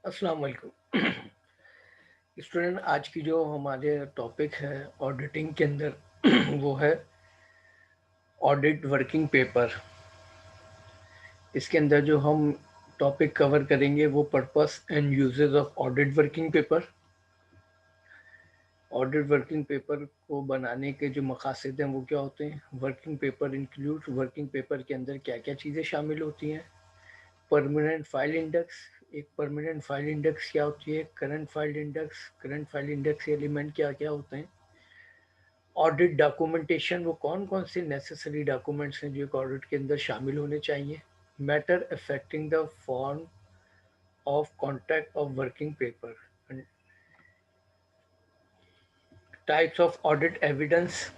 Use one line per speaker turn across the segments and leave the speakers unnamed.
अस्सलाम वालेकुम स्टूडेंट। आज की जो हमारे टॉपिक है ऑडिटिंग के अंदर वो है ऑडिट वर्किंग पेपर। इसके अंदर जो हम टॉपिक कवर करेंगे वो purpose and uses of audit working paper. Audit working paper को बनाने के जो मकासद हैं वो क्या होते हैं। Working paper include, working paper के अंदर क्या क्या चीज़ें शामिल होती हैं। परमानेंट फाइल इंडेक्स, एक परमानेंट फाइल इंडेक्स क्या होती है। करंट फाइल इंडेक्स एलिमेंट क्या क्या होते हैं। ऑडिट डॉक्यूमेंटेशन, वो कौन कौन से नेसेसरी डॉक्यूमेंट्स हैं जो एक ऑडिट के अंदर शामिल होने चाहिए। Matter affecting the form of contract of working paper, types of audit evidence.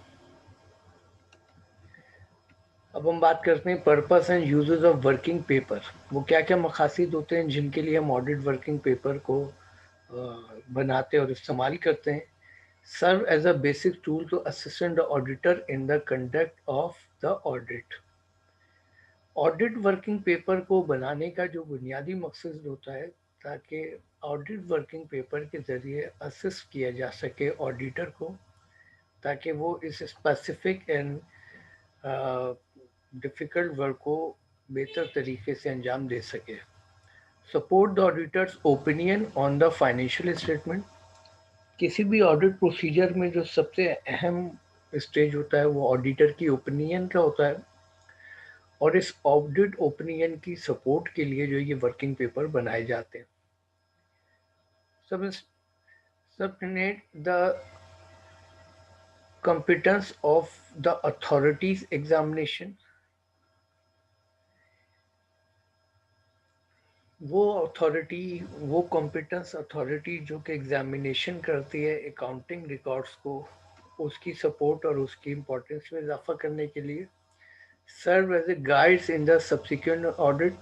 अब हम बात करते हैं purpose and uses of working paper. वो क्या क्या मकासद होते हैं जिनके लिए हम ऑडिट वर्किंग पेपर को बनाते और इस्तेमाल करते हैं। Serve as a basic tool to assist the auditor in the conduct of the audit. Audit working paper को बनाने का जो बुनियादी मकसद होता है ताकि ऑडिट वर्किंग पेपर के ज़रिए असिस्ट किया जा सके ऑडिटर को, ताकि वो इस स्पेसिफिक एंड डिफ़िकल्ट वर्क को बेहतर तरीके से अंजाम दे सके। Support the auditors opinion on the financial statement. किसी भी ऑडिट प्रोसीजर में जो सबसे अहम स्टेज होता है वो ऑडिटर की ओपिनियन का होता है, और इस ऑडिट ओपिनियन की सपोर्ट के लिए जो ये वर्किंग पेपर बनाए जाते हैं। सब subtenant the competence of the authorities examination। वो कॉम्पिटेंस अथॉरिटी जो कि एग्जामिनेशन करती है अकाउंटिंग रिकॉर्ड्स को, उसकी सपोर्ट और उसकी इम्पोर्टेंस में इजाफा करने के लिए serve as a guides in the subsequent audit.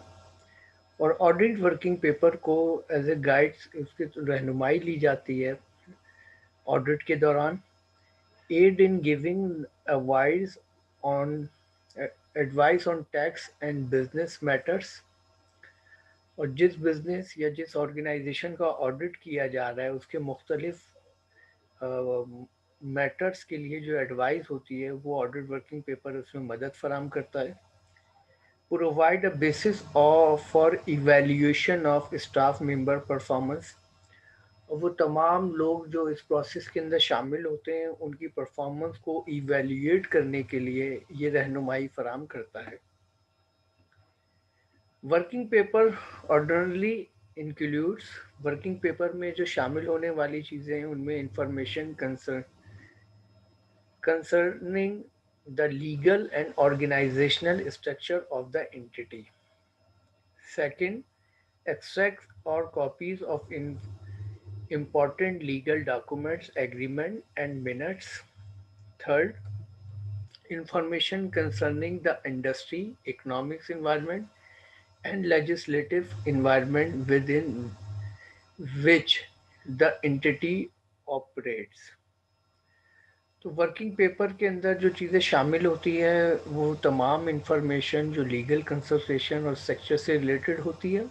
और ऑडिट वर्किंग पेपर को एज ए गाइड्स उसकी रहनुमाई ली जाती है ऑडिट के दौरान। Aid in giving advice on advice on tax and business matters। और जिस बिजनेस या जिस ऑर्गेनाइजेशन का ऑडिट किया जा रहा है उसके मुख्तलिफ मैटर्स के लिए जो एडवाइस होती है वो ऑडिट वर्किंग पेपर उसमें मदद फराम करता है। Provide a basis for evaluation of staff member performance. और वो तमाम लोग जो इस प्रोसेस के अंदर शामिल होते हैं उनकी परफॉर्मेंस को इवेल्यूएट करने के लिए ये रहनुमाई फराम करता है। Working paper ordinarily includes, working paper में जो शामिल होने वाली चीज़ें हैं उनमें information concerning the legal and organisational structure of the entity. Second, extracts or copies of important legal documents, agreement and minutes. Third, information concerning the industry, economics environment and legislative environment within which the entity operates। तो working paper के अंदर जो चीज़ें शामिल होती है वो तमाम इंफॉर्मेशन जो लीगल कंसल्टेशन और सेक्टर से रिलेटेड होती है।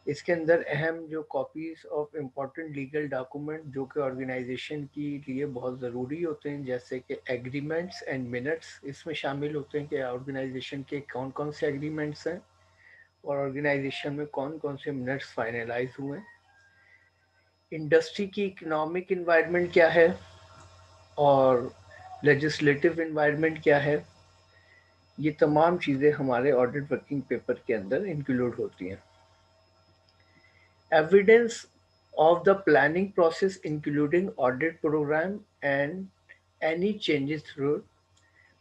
इसके अंदर अहम जो copies of important legal document जो कि ऑर्गेनाइजेशन के लिए बहुत ज़रूरी होते हैं, जैसे कि एग्रीमेंट्स एंड मिनट्स इसमें शामिल होते हैं कि ऑर्गेनाइजेशन के कौन कौन से एग्रीमेंट्स हैं और ऑर्गेनाइजेशन में कौन कौन से मिनट्स फाइनलाइज हुए हैं। इंडस्ट्री की इकोनॉमिक इन्वायरमेंट क्या है और लेजिस्लेटिव इन्वायरमेंट क्या है, ये तमाम चीज़ें हमारे ऑडिट वर्किंग पेपर के अंदर इंक्लूड होती हैं। Evidence of the planning process including audit program and any changes through।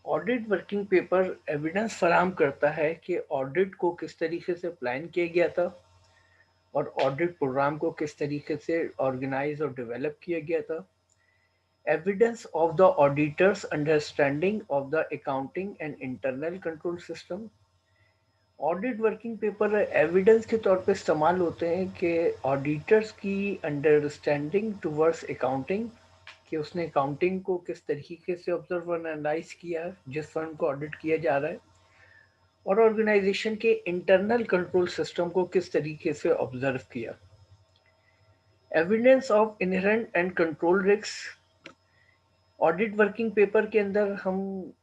Audit working paper evidence form करता है कि ऑडिट को किस तरीके से प्लान किया गया था और ऑडिट प्रोग्राम को किस तरीके से ऑर्गेनाइज और डेवलप किया गया था। Evidence of the auditors understanding of the accounting and internal control system. Audit working paper evidence के तौर पे इस्तेमाल होते हैं कि ऑडिटर्स की अंडरस्टैंडिंग टुवर्ड्स अकाउंटिंग, कि उसने अकाउंटिंग को किस तरीके से ऑब्जर्व और एनालाइज किया है जिस फर्म को ऑडिट किया जा रहा है, और ऑर्गेनाइजेशन के इंटरनल कंट्रोल सिस्टम को किस तरीके से ऑब्जर्व किया। Evidence of inherent and control risk. Audit working paper के अंदर हम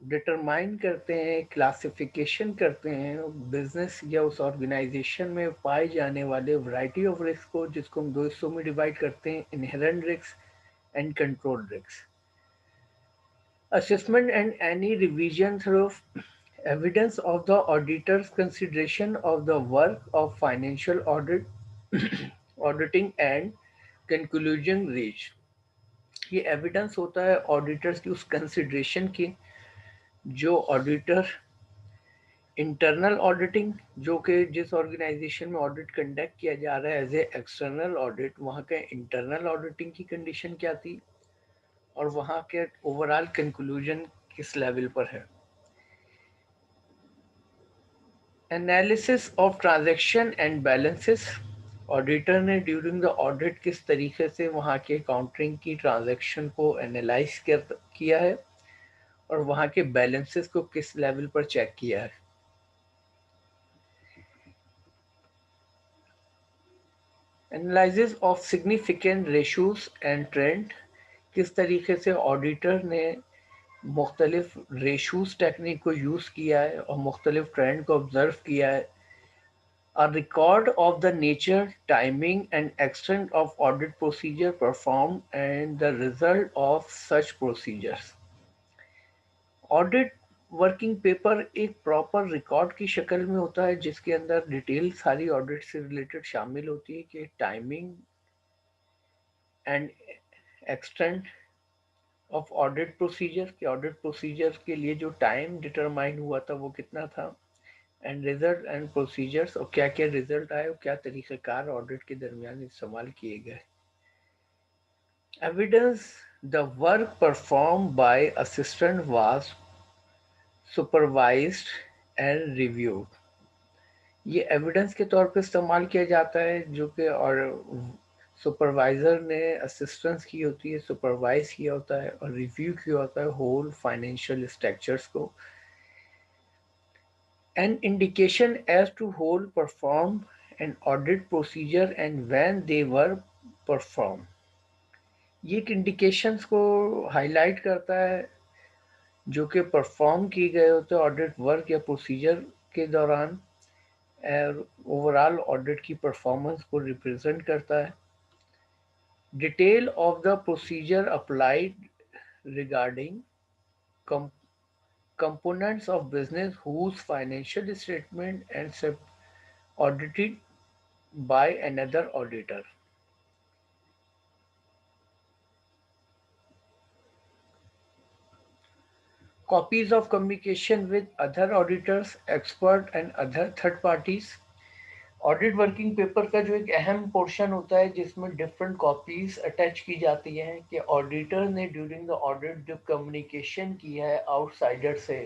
डिटरमाइन करते हैं, क्लासिफिकेशन करते हैं बिजनेस या उस ऑर्गेनाइजेशन में पाए जाने वाले वैरायटी ऑफ रिस्क को, जिसको हम दो हिस्सों में डिवाइड करते हैं, inherent risk and control risk. Assessment and any revision through evidence of the auditor's consideration of the work of financial audit, auditing and conclusion reach। ये एविडेंस होता है ऑडिटर्स की उस कंसिडरेशन की, जो ऑडिटर इंटरनल ऑडिटिंग, जो कि जिस ऑर्गेनाइजेशन में ऑडिट कंडक्ट किया जा रहा है एज ए एक्सटर्नल ऑडिट, वहाँ के इंटरनल ऑडिटिंग की कंडीशन क्या थी और वहाँ के ओवरऑल कंक्लूजन किस लेवल पर है। Analysis of transaction and balances. Auditor ने ड्यूरिंग द ऑडिट किस तरीके से वहाँ के काउंटरिंग की ट्रांजैक्शन को एनालाइज किया है और वहाँ के बैलेंसेस को किस लेवल पर चेक किया है। Analysis of significant ratios and trend. किस तरीके से ऑडिटर ने मुख्तलिफ रेशोज टेक्निक को यूज़ किया है और मुख्तलिफ ट्रेंड को ऑब्जर्व किया है। A record of the nature, timing, and extent of audit procedure performed and the result of such procedures। Audit working paper एक प्रॉपर रिकॉर्ड की शक्ल में होता है, जिसके अंदर डिटेल सारी ऑडिट से रिलेटेड शामिल होती है कि timing and extent of audit procedure, कि ऑडिट प्रोसीजर के लिए जो टाइम डिटरमाइन हुआ था वो कितना था, एंड रिजल्ट एंड प्रोसीजर्स, और क्या क्या रिजल्ट आए और क्या तरीक़ेकार ऑडिट के दरमियान इस्तेमाल किए गए। Evidence the work perform by assistant was supervised and reviewed. ये एविडेंस के तौर पर इस्तेमाल किया जाता है, जो कि और सुपरवाइज़र ने असिस्टेंस की होती है, सुपरवाइज किया होता है और रिव्यू किया होता है होल फाइनेंशियल स्ट्रक्चर्स को। An indication as to whole perform an audit procedure and when they were performed। ये एक इंडिकेशंस को हाईलाइट करता है जो कि परफॉर्म किए गए होते हैं ऑडिट वर्क या प्रोसीजर के दौरान, और ओवरऑल ऑडिट की परफॉर्मेंस को रिप्रेजेंट करता है। Detail of the procedure applied regarding components of business whose financial statement and audited by another auditor। Copies of communication with other auditors, expert and other third parties। Audit working paper का जो एक अहम portion होता है जिसमें different copies attach की जाती हैं, कि ऑडिटर ने ड्यूरिंग द ऑडिट जो कम्युनिकेशन किया है आउटसाइडर से,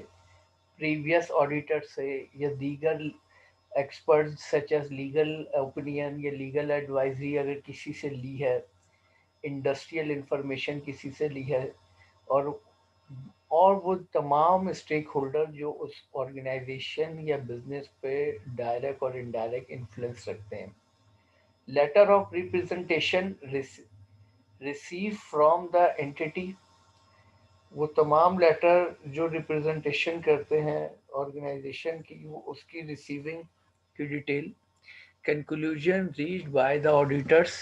प्रीवियस ऑडिटर से या दीगर expert such as legal opinion या लीगल एडवाइजरी अगर किसी से ली है, इंडस्ट्रियल इंफॉर्मेशन किसी से ली है, और वो तमाम स्टेक होल्डर जो उस ऑर्गेनाइजेशन या बिजनेस पे डायरेक्ट और इनडायरेक्ट इन्फ्लुएंस रखते हैं। Letter of representation receive from the entity. वो तमाम लेटर जो रिप्रेजेंटेशन करते हैं ऑर्गेनाइजेशन की, वो उसकी रिसीविंग की detail. Conclusion reached by the auditors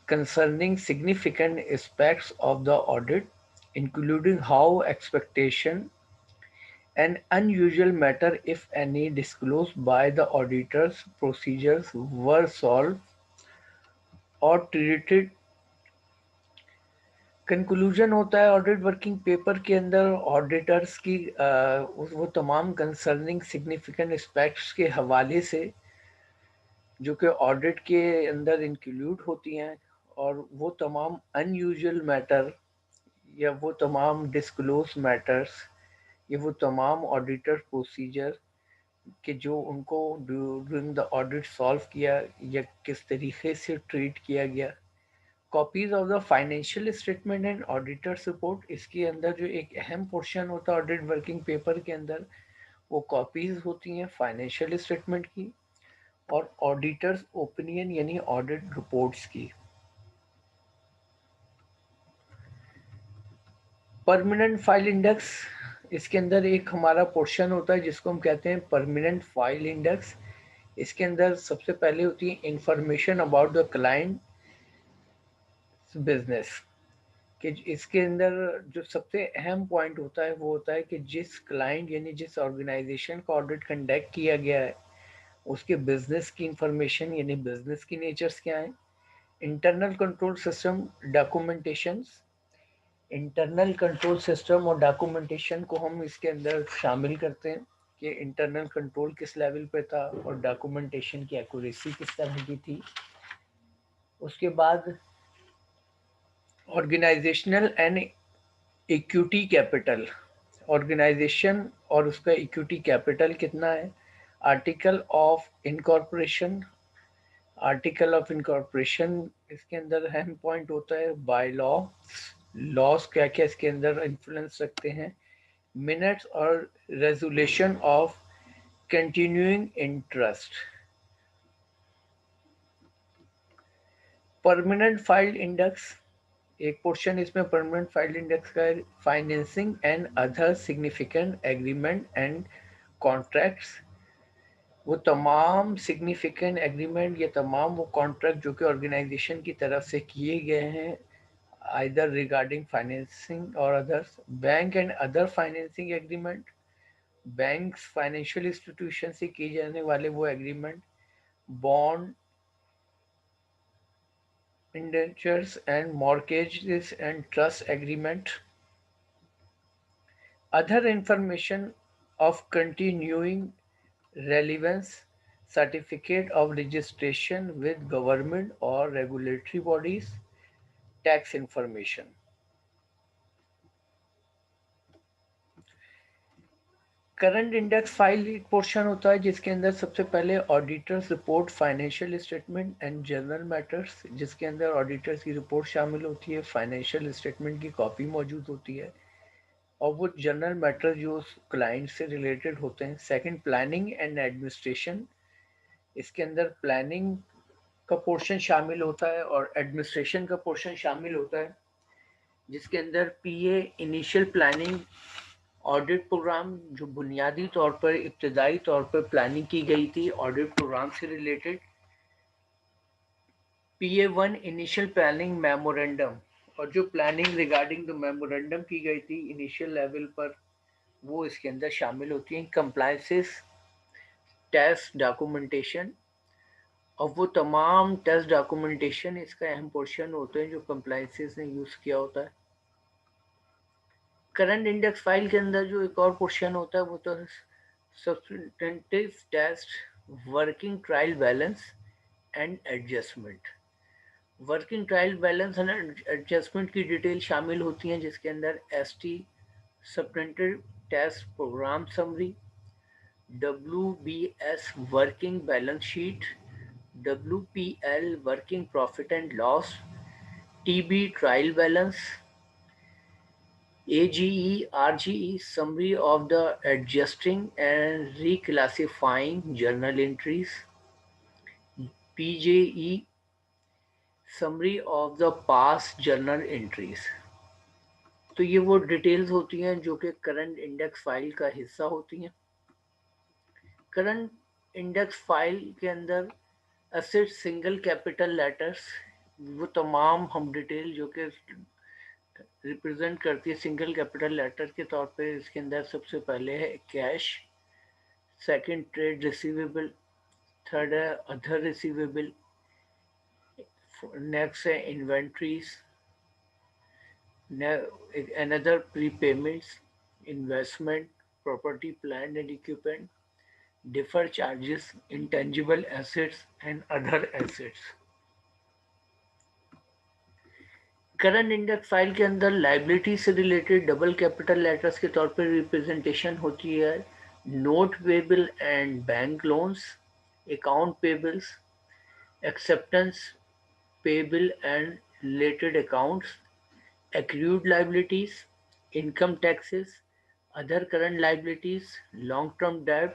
concerning significant aspects of the audit, including how expectation an unusual matter, if any, disclosed by the auditor's procedures were solved or treated। Conclusion होता है audit working paper के अंदर auditors की वो तमाम concerning significant aspects के हवाले से जो कि ऑडिट के अंदर इंक्लूड होती हैं, और वो तमाम अनयूजुअल मैटर या वो तमाम डिस्क्लोज मैटर्स या वो तमाम ऑडिटर प्रोसीजर कि जो उनको ड्यूरिंग द ऑडिट सॉल्व किया या किस तरीके से ट्रीट किया गया। Copies of the financial statement and auditors report, इसके अंदर जो एक अहम पोर्शन होता है ऑडिट वर्किंग पेपर के अंदर, वो कॉपीज होती हैं फाइनेंशियल स्टेटमेंट की और ऑडिटर्स ओपिनियन यानी ऑडिट रिपोर्ट्स की। परमानेंट फाइल इंडेक्स, इसके अंदर एक हमारा पोर्शन होता है जिसको हम कहते हैं परमानेंट फाइल इंडेक्स। इसके अंदर सबसे पहले होती है information about the client business, कि इसके अंदर जो सबसे अहम पॉइंट होता है वो होता है कि जिस क्लाइंट यानी जिस ऑर्गेनाइजेशन का ऑडिट कंडक्ट किया गया है उसके बिजनेस की इंफॉर्मेशन यानी बिजनेस की नेचर्स क्या है। Internal control system documentation, internal control system और डॉक्यूमेंटेशन को हम इसके अंदर शामिल करते हैं कि इंटरनल कंट्रोल किस लेवल पे था और डॉक्यूमेंटेशन की एक्यूरेसी किस तरह की थी। उसके बाद organisational and equity capital, organisation और उसका इक्विटी कैपिटल कितना है। Article of incorporation, article of incorporation इसके अंदर अहम पॉइंट होता है। बाय लॉ, लॉज क्या क्या इसके अंदर इन्फ्लुएंस रखते हैं। मिनट्स और resolution of continuing interest. Permanent file index, एक पोर्शन इसमें परमानेंट फाइल इंडेक्स का है। Financing and other significant agreement and contracts, वो तमाम सिग्निफिकेंट एग्रीमेंट या तमाम वो कॉन्ट्रैक्ट जो कि ऑर्गेनाइजेशन की तरफ से किए गए हैं आइदर रिगार्डिंग फाइनेंसिंग और others. Bank and other financing agreement, banks financial institution से किए जाने वाले वो agreement. Bond, indentures and mortgages and trust agreement. Other information of continuing relevance, certificate of registration with government or regulatory bodies, tax information. Current index file एक portion होता है जिसके अंदर सबसे पहले auditors report, financial statement and general matters, जिसके अंदर auditors की रिपोर्ट शामिल होती है, फाइनेंशियल स्टेटमेंट की कॉपी मौजूद होती है और वो जनरल मैटर जो क्लाइंट से रिलेटेड होते हैं। सेकंड, प्लानिंग एंड एडमिनिस्ट्रेशन, इसके अंदर प्लानिंग का पोर्शन शामिल होता है और एडमिनिस्ट्रेशन का पोर्शन शामिल होता है, जिसके अंदर पीए इनिशियल प्लानिंग ऑडिट प्रोग्राम, जो बुनियादी तौर पर इब्तदाई तौर पर प्लानिंग की गई थी ऑडिट प्रोग्राम से रिलेटेड। पीए 1 इनिशियल प्लानिंग मेमोरेंडम, और जो प्लानिंग रिगार्डिंग द मेमोरेंडम की गई थी इनिशियल लेवल पर वो इसके अंदर शामिल होती हैं। कंप्लाइंसेस टेस्ट डॉक्यूमेंटेशन, और वो तमाम टेस्ट डॉक्यूमेंटेशन इसका अहम पोर्शन होते हैं जो कंप्लाइंसेस ने यूज़ किया होता है। करंट इंडेक्स फाइल के अंदर जो एक और पोर्शन होता है वो तो substantive test, working trial balance and adjustment. Working trial balance and adjustment की डिटेल शामिल होती हैं जिसके अंदर ST substantive test program summary, WBS working balance sheet, WPL working profit and loss, TB trial balance, AGE RGE summary of the adjusting and reclassifying journal entries, PJE summary of the past journal entries। तो ये वो details होती हैं जो कि current index file का हिस्सा होती हैं। करंट इंडेक्स फाइल के अंदर एसेट सिंगल कैपिटल लेटर्स, वो तमाम हम डिटेल जो कि रिप्रेजेंट करती है सिंगल कैपिटल लेटर के तौर पे, इसके अंदर सबसे पहले है cash, second trade receivable, third है अदर रिसीवेबल, नेक्स्ट है inventories, another prepayments, investment, property plant and equipment, defer charges, intangible assets and other assets. Current index file के अंदर लाइबिलिटी से रिलेटेड डबल कैपिटल लेटर्स के तौर पर representation होती है। Note payable and bank loans, account payables, acceptance payable and related accounts, accrued liabilities, income taxes, other current liabilities, long-term debt,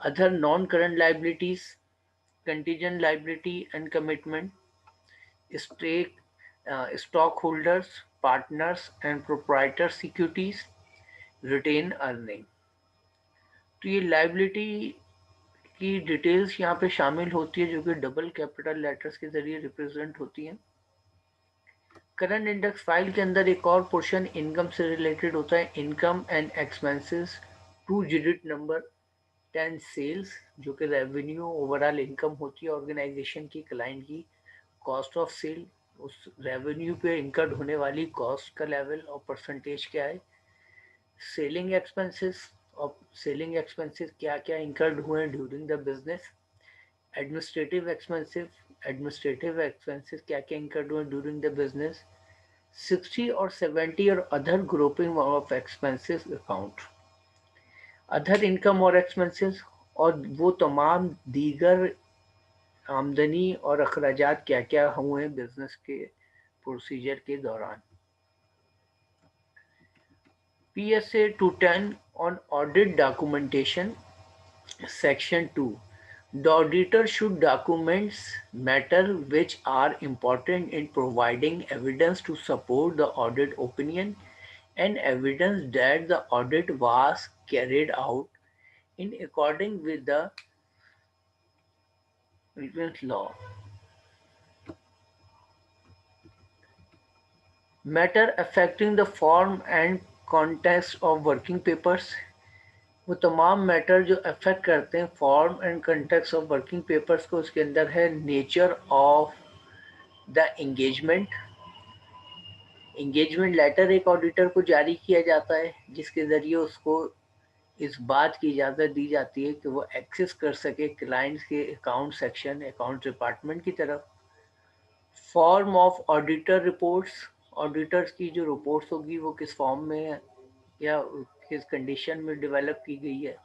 other non-current liabilities, contingent liability and commitment, stake stockholders, partners and proprietor securities, retain earning. तो ये liability की details यहाँ पे शामिल होती है जो कि डबल कैपिटल लेटर्स के जरिए रिप्रेजेंट होती हैं। करंट इंडेक्स फाइल के अंदर एक और पोर्शन इनकम से रिलेटेड होता है, income and expenses, two digit number, 10 sales, जो कि रेवेन्यू ओवरऑल इनकम होती है ऑर्गेनाइजेशन की, क्लाइंट की, कॉस्ट ऑफ सेल, उस रेवेन्यू पे इंकर्ड होने वाली कॉस्ट का लेवल और परसेंटेज क्या है, सेलिंग एक्सपेंसेस, और सेलिंग एक्सपेंसेस क्या क्या इंकर्ड हुए हैं during the business, administrative expenses क्या क्या इंकर्ड हुए ड्यूरिंग द बिजनेस, 60 और 70 और other grouping of expenses account, other income और एक्सपेंसेस, और वो तमाम दीगर आमदनी और अखराजात क्या क्या हुए बिजनेस के प्रोसीजर के दौरान। PSA 210 on audit documentation, Section 2. The auditor should document matters which are important in providing evidence to support the audit opinion and evidence that the audit was carried out in accordance with the relevant law. Matter affecting the form and context of working papers, वो तमाम matter जो affect करते हैं form and context of working papers को, उसके अंदर है nature of the engagement. Engagement letter एक ऑडिटर को जारी किया जाता है जिसके ज़रिए उसको इस बात की इजाज़त दी जाती है कि वो एक्सेस कर सके क्लाइंट्स के अकाउंट सेक्शन, अकाउंट डिपार्टमेंट की तरफ। Form of auditor reports, auditors की जो रिपोर्ट्स होगी वो किस फॉर्म में है या किस कंडीशन में डेवलप की गई है।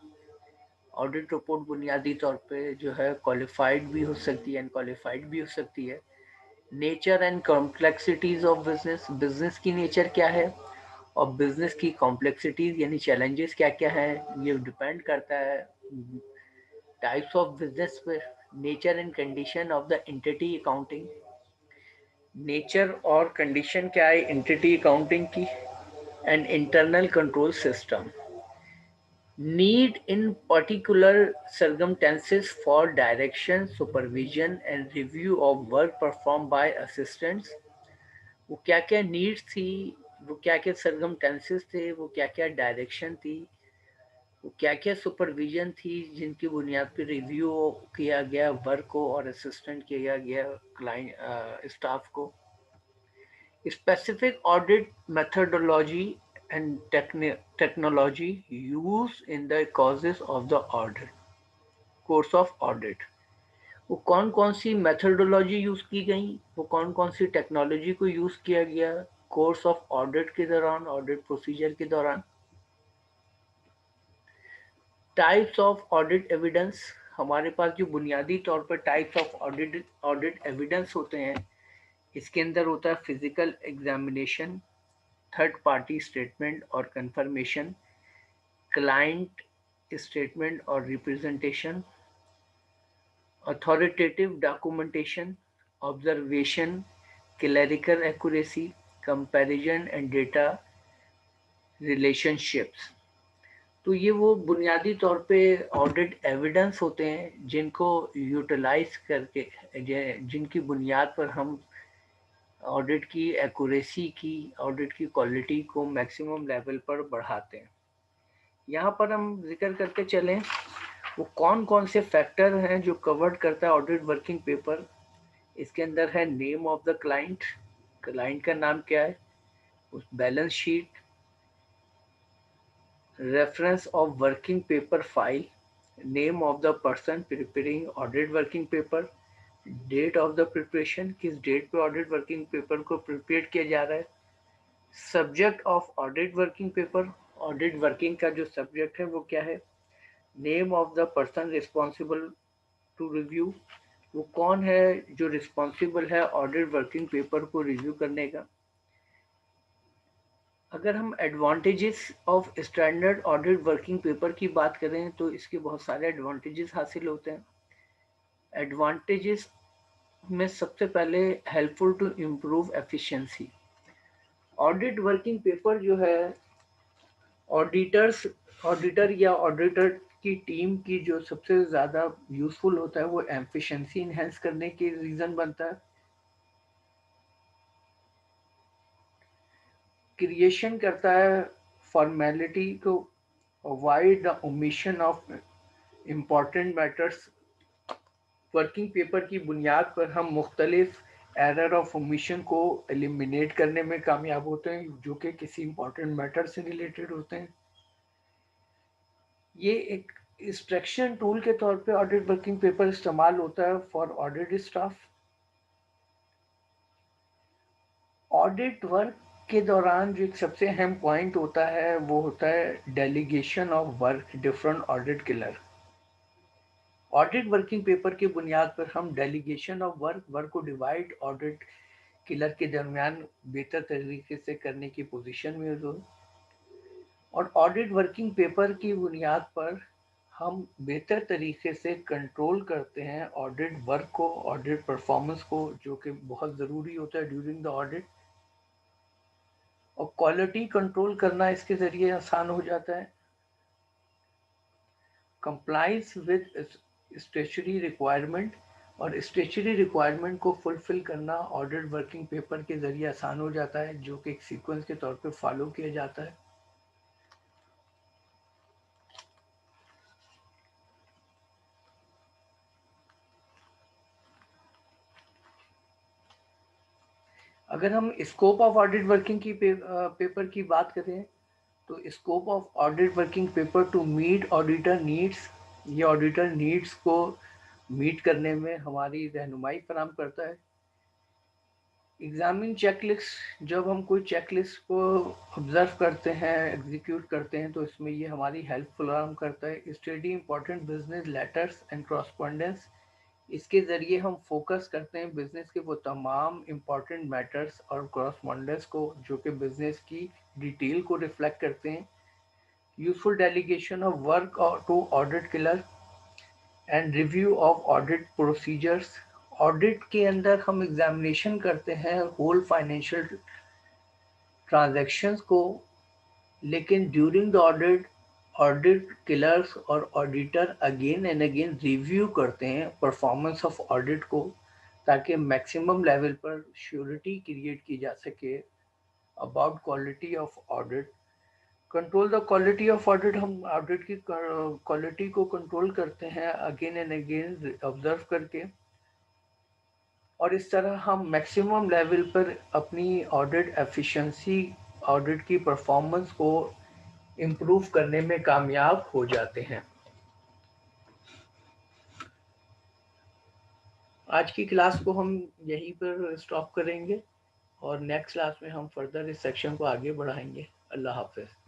ऑडिट रिपोर्ट बुनियादी तौर पे जो है क्वालिफाइड भी हो सकती है, अनक्वालिफाइड भी हो सकती है। Nature and complexities of business, business की नेचर क्या है और बिजनेस की कॉम्प्लेक्सिटीज यानी चैलेंजेस क्या क्या है, ये डिपेंड करता है टाइप्स ऑफ बिजनेस पे। Nature and condition of the entity accounting, nature और कंडीशन क्या है एंटिटी अकाउंटिंग की। And internal control system, need in particular circumstances for direction, supervision and review of work performed by assistants। वो क्या क्या needs थी, वो क्या क्या सर्कमटेंसेस थे, वो क्या क्या डायरेक्शन थी, वो क्या क्या सुपरविजन थी जिनकी बुनियाद पर रिव्यू किया गया वर्क को और असिस्टेंट किया गया क्लाइंट स्टाफ को। Specific audit methodology and technology used in the causes of the audit, course of audit। वो कौन कौन सी मेथोडोलॉजी यूज की गई, वो कौन कौन सी टेक्नोलॉजी को यूज किया गया कोर्स ऑफ ऑडिट के दौरान, ऑडिट प्रोसीजर के दौरान। टाइप्स ऑफ ऑडिट एविडेंस, हमारे पास जो बुनियादी तौर पर टाइप्स ऑफ ऑडिट एविडेंस होते हैं, इसके अंदर होता है physical examination, third party statement और कंफर्मेशन, क्लाइंट स्टेटमेंट और representation, authoritative documentation, observation, clerical accuracy, comparison and data relationships. तो ये वो बुनियादी तौर पे ऑडिट एविडेंस होते हैं जिनको यूटिलाइज करके, जिनकी बुनियाद पर हम ऑडिट की एक्यूरेसी की, ऑडिट की क्वालिटी को मैक्सिमम लेवल पर बढ़ाते हैं। यहाँ पर हम जिक्र करके चलें वो कौन कौन से फैक्टर हैं जो कवर्ड करता है ऑडिट वर्किंग पेपर। इसके अंदर है name of the client, client का नाम क्या है, उस balance sheet, reference of working paper file, name of the person preparing audit working paper, date of the preparation, किस डेट पे ऑडिट वर्किंग पेपर को प्रिपेयर किया जा रहा है, subject of audit working paper, audit working का जो subject है वो क्या है, name of the person responsible to review, वो कौन है जो रिस्पॉन्सिबल है ऑडिट वर्किंग पेपर को रिव्यू करने का। अगर हम advantages of standard audit working paper की बात करें तो इसके बहुत सारे एडवांटेजेस हासिल होते हैं। एडवांटेजेस में सबसे पहले helpful to improve efficiency, audit working paper जो है ऑडिटर या ऑडिटर की टीम की जो सबसे ज़्यादा यूज़फुल होता है वो एफिशिएंसी इन्हेंस करने की रीज़न बनता है। क्रिएशन करता है फॉर्मेलिटी को, avoid the omission of important matters. Working paper की बुनियाद पर हम मुख्तलिफ एरर ऑफ ओमिशन को एलिमिनेट करने में कामयाब होते हैं जो कि किसी इम्पॉर्टेंट मैटर से रिलेटेड होते हैं। ये एक इंस्ट्रक्शन टूल के तौर पे ऑडिट वर्किंग पेपर इस्तेमाल होता है for audit staff. Audit work के दौरान जो एक सबसे अहम पॉइंट होता है वो होता है delegation of work different audit killer. Audit working paper की बुनियाद पर हम डेलीगेशन ऑफ वर्क को डिवाइड ऑडिट किलर के दरमियान बेहतर तरीके से करने की पोजीशन में हो। और ऑडिट वर्किंग पेपर की बुनियाद पर हम बेहतर तरीके से कंट्रोल करते हैं ऑडिट वर्क को, ऑडिट परफॉर्मेंस को, जो कि बहुत ज़रूरी होता है ड्यूरिंग द ऑडिट। और क्वालिटी कंट्रोल करना इसके ज़रिए आसान हो जाता है। कंप्लाइंस विद स्टेचुरी रिक्वायरमेंट, और स्टेचुरी रिक्वायरमेंट को फुलफिल करना ऑडिट वर्किंग पेपर के ज़रिए आसान हो जाता है, जो कि एक सीक्वेंस के तौर पे फॉलो किया जाता है। अगर हम स्कोप ऑफ ऑडिट वर्किंग की पेपर की बात करें तो scope of audit working paper to meet auditor needs, ये ऑडिटर नीड्स को मीट करने में हमारी रहनुमाई फराहम करता है। एग्जामिन चेकलिस्ट, जब हम कोई चेकलिस्ट को ऑब्जर्व करते हैं, एग्जीक्यूट करते हैं, तो इसमें ये हमारी हेल्प फराहम करता है। Study important business letters and correspondence, इसके ज़रिए हम फोकस करते हैं बिज़नेस के वो तमाम इम्पॉर्टेंट मैटर्स और कॉरस्पॉन्डेंस को जो कि बिज़नेस की डिटेल को रिफ्लेक्ट करते हैं। Useful delegation of work to audit killer and review of audit procedures. Audit के अंदर हम एग्जामिनेशन करते हैं होल फाइनेंशियल ट्रांजैक्शंस को, लेकिन ड्यूरिंग द ऑडिट ऑडिट किलर्स और auditor again and again review करते हैं परफॉर्मेंस ऑफ ऑडिट को, ताकि मैक्सिमम लेवल पर श्योरिटी क्रिएट की जा सके about quality of audit. Control the quality of audit, हम ऑडिट की क्वालिटी को कंट्रोल करते हैं अगेन एंड अगेन ऑब्जर्व करके, और इस तरह हम मैक्सिमम लेवल पर अपनी ऑडिट एफिशिएंसी, ऑडिट की परफॉर्मेंस को इम्प्रूव करने में कामयाब हो जाते हैं। आज की क्लास को हम यहीं पर स्टॉप करेंगे और नेक्स्ट क्लास में हम फर्दर इस सेक्शन को आगे बढ़ाएंगे। अल्लाह हाफ़िज़।